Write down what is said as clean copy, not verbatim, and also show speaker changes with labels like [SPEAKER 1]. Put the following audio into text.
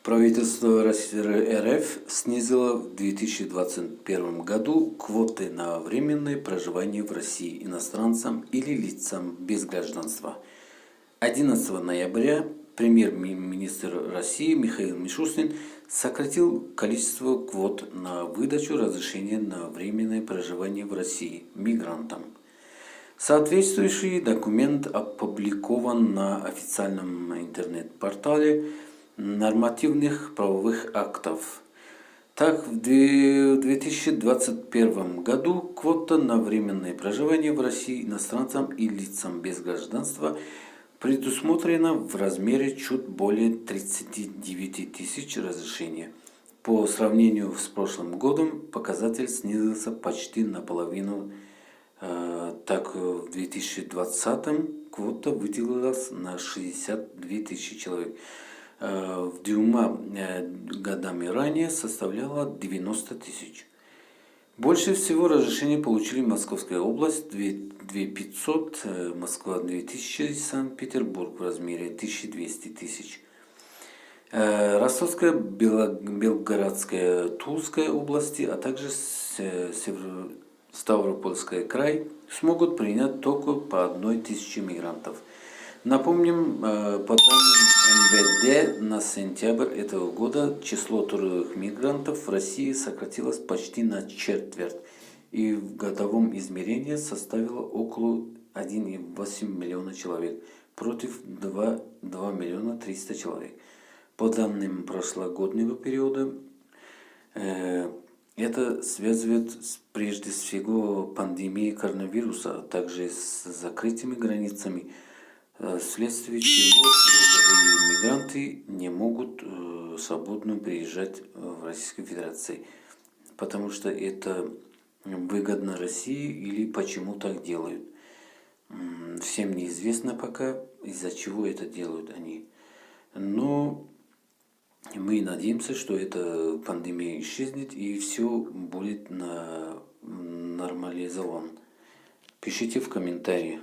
[SPEAKER 1] Правительство РФ снизило в 2021 году квоты на временное проживание в России иностранцам или лицам без гражданства. 11 ноября премьер-министр России Михаил Мишустин сократил количество квот на выдачу разрешения на временное проживание в России мигрантам. Соответствующий документ опубликован на официальном интернет-портале нормативных правовых актов. Так, в 2021 году квота на временное проживание в России иностранцам и лицам без гражданства предусмотрена в размере чуть более 39 тысяч разрешений. По сравнению с прошлым годом показатель снизился почти наполовину. Так, в 2020 квота выделилась на 62 тысячи человек. В 2 годами ранее составляла 90 тысяч. Больше всего разрешений получили Московская область 2500, Москва 2000, Санкт-Петербург в размере 1200 тысяч. Ростовская, Белгородская, Тульская области, а также Ставропольский край смогут принять только по 1000 мигрантов. Напомним, по данным МВД на сентябрь этого года число трудовых мигрантов в России сократилось почти на четверть и в годовом измерении составило около 1,8 миллиона человек против 2 миллиона 300 человек. По данным прошлогоднего периода, это связывает прежде всего пандемией коронавируса, а также с закрытыми границами, вследствие чего трудовые мигранты не могут свободно приезжать в Российскую Федерацию, потому что это выгодно России или почему так делают. Всем неизвестно пока, из-за чего это делают они. Но мы надеемся, что эта пандемия исчезнет и все будет нормализовано. Пишите в комментарии.